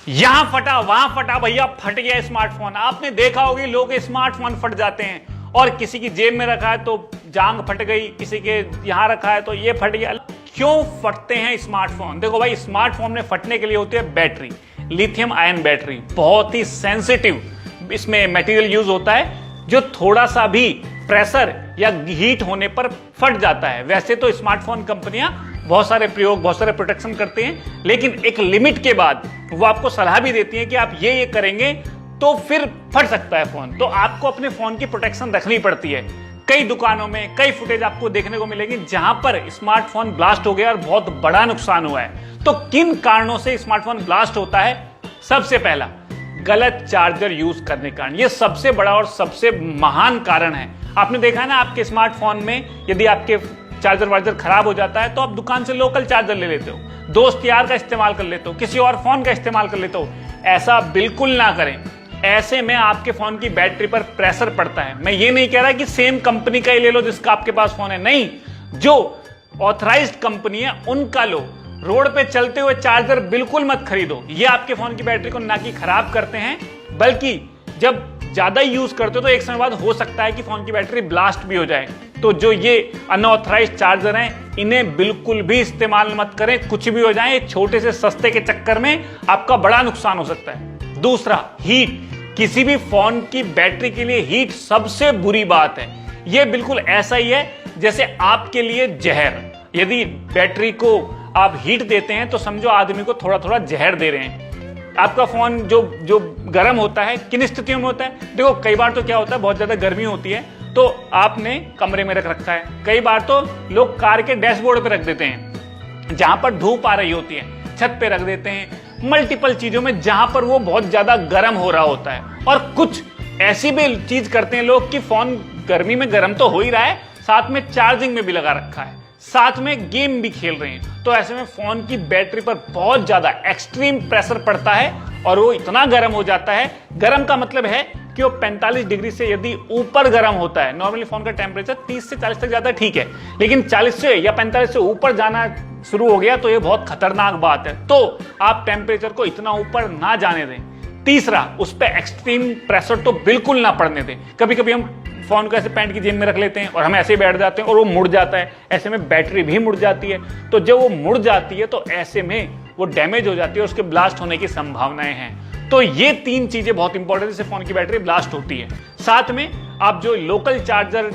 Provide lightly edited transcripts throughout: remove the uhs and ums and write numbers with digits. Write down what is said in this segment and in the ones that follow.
यहां फटा वहां फटा भैया, फट गया स्मार्टफोन। आपने देखा होगी लोग स्मार्टफोन फट जाते हैं और किसी की जेब में रखा है तो जांग फट गई, किसी के यहां रखा है तो ये फट गया। क्यों फटते हैं स्मार्टफोन? देखो भाई, स्मार्टफोन में फटने के लिए होती है बैटरी, लिथियम आयन बैटरी, बहुत ही सेंसिटिव इसमें मटेरियल यूज होता है जो थोड़ा सा भी प्रेशर या हीट होने पर फट जाता है। वैसे तो स्मार्टफोन कंपनियां बहुत सारे प्रयोग, बहुत सारे प्रोटेक्शन करते हैं, लेकिन एक लिमिट के बाद वो आपको सलाह भी देती है कि आप ये करेंगे तो फिर फट सकता है फोन। तो आपको अपने फोन की प्रोटेक्शन रखनी पड़ती है। कई दुकानों में कई फुटेज आपको देखने को मिलेगी जहां पर स्मार्टफोन ब्लास्ट हो गया और बहुत बड़ा नुकसान हुआ है। तो किन कारणों से स्मार्टफोन ब्लास्ट होता है? सबसे पहला, गलत चार्जर यूज करने के कारण। यह सबसे बड़ा और सबसे महान कारण है। आपने देखा है ना, आपके स्मार्टफोन में यदि आपके चार्जर वार्जर खराब हो जाता है तो आप दुकान से लोकल चार्जर ले लेते हो, दोस्त यार का इस्तेमाल कर लेते हो, किसी और फोन का इस्तेमाल कर लेते हो। ऐसा बिल्कुल ना करें। ऐसे में आपके फोन की बैटरी पर प्रेशर पड़ता है। मैं ये नहीं कह रहा कि सेम कंपनी का ही ले लो जिसका आपके पास फोन है, नहीं, जो ऑथराइज्ड कंपनी है उनका लो। रोड पे चलते हुए चार्जर बिल्कुल मत खरीदो। ये आपके फोन की बैटरी को ना कि खराब करते हैं, बल्कि जब ज्यादा यूज करते हो तो एक समय बाद हो सकता है कि फोन की बैटरी ब्लास्ट भी हो जाए। तो जो ये अनऑथराइज्ड चार्जर हैं, इन्हें बिल्कुल भी इस्तेमाल मत करें। कुछ भी हो जाए, छोटे से सस्ते के चक्कर में आपका बड़ा नुकसान हो सकता है। दूसरा, हीट। किसी भी फोन की बैटरी के लिए हीट सबसे बुरी बात है। यह बिल्कुल ऐसा ही है जैसे आपके लिए जहर। यदि बैटरी को आप हीट देते हैं तो समझो आदमी को थोड़ा थोड़ा जहर दे रहे हैं। आपका फोन जो गर्म होता है, किन स्थितियों में होता है? देखो, कई बार तो क्या होता है, बहुत ज्यादा गर्मी होती है तो आपने कमरे में रख रखा है। कई बार तो लोग कार के डैशबोर्ड पे रख देते हैं जहां पर धूप आ रही होती है, छत पे रख देते हैं, मल्टीपल चीजों में जहां पर वो बहुत ज्यादा गर्म हो रहा होता है। और कुछ ऐसी भी चीज करते हैं लोग कि फोन गर्मी में गर्म तो हो ही रहा है, साथ में चार्जिंग में भी लगा रखा है, साथ में गेम भी खेल रहे हैं। तो ऐसे में फोन की बैटरी पर बहुत ज्यादा एक्सट्रीम प्रेशर पड़ता है और वो इतना गर्म हो जाता है। गर्म का मतलब है कि वो 45 डिग्री से यदि ऊपर गर्म होता है। नॉर्मली फोन का टेम्परेचर 30 से 40 तक ज्यादा ठीक है, लेकिन 40 से या 45 से ऊपर जाना शुरू हो गया तो ये बहुत खतरनाक बात है। तो आप टेम्परेचर को इतना ऊपर ना जाने दें। तीसरा, उस पर एक्सट्रीम प्रेशर तो बिल्कुल ना पड़ने दें। कभी कभी हम फोन को ऐसे पैंट की जेब में रख लेते हैं और हम ऐसे ही बैठ जाते हैं और वो मुड़ जाता है। ऐसे में बैटरी भी मुड़ जाती है। तो जब वो मुड़ जाती है तो ऐसे में वो डैमेज हो जाती है, उसके ब्लास्ट होने की संभावनाएं हैं। तो ये तीन चीजें बहुत इंपॉर्टेंट, जिससे फोन की बैटरी ब्लास्ट होती है। साथ में आप जो लोकल चार्जर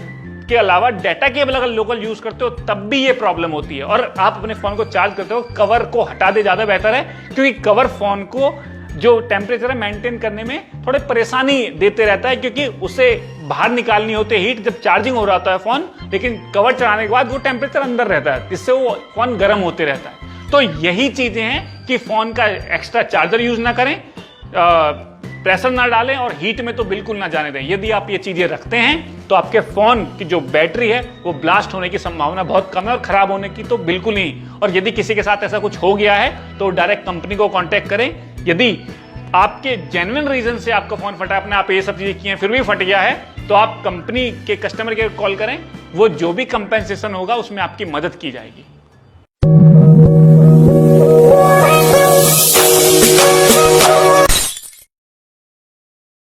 के अलावा डाटा केबल अगर लोकल यूज करते हो तब भी ये प्रॉब्लम होती है। और आप अपने फोन को चार्ज करते हो, कवर को हटा दे, ज्यादा बेहतर है, क्योंकि कवर फोन को जो टेम्परेचर है मेंटेन करने में थोड़े परेशानी देते रहता है, क्योंकि उसे बाहर निकालनी होती है हीट जब चार्जिंग हो रहा होता है फोन, लेकिन कवर चढ़ाने के बाद वो टेम्परेचर अंदर रहता है, जिससे वो फोन गर्म होते रहता है। तो यही चीजें हैं कि फोन का एक्स्ट्रा चार्जर यूज ना करें, प्रेशर ना डालें और हीट में तो बिल्कुल ना जाने दें। यदि आप ये चीजें रखते हैं तो आपके फोन की जो बैटरी है वो ब्लास्ट होने की संभावना बहुत कम है और खराब होने की तो बिल्कुल नहीं। और यदि किसी के साथ ऐसा कुछ हो गया है तो डायरेक्ट कंपनी को कांटेक्ट करें। यदि आपके जेन्युइन रीजन से आपका फोन फटा, अपने आप ये सब चीजें की हैं फिर भी फट गया है, तो आप कंपनी के कस्टमर केयर कॉल करें। वो जो भी कंपेंसेशन होगा उसमें आपकी मदद की जाएगी।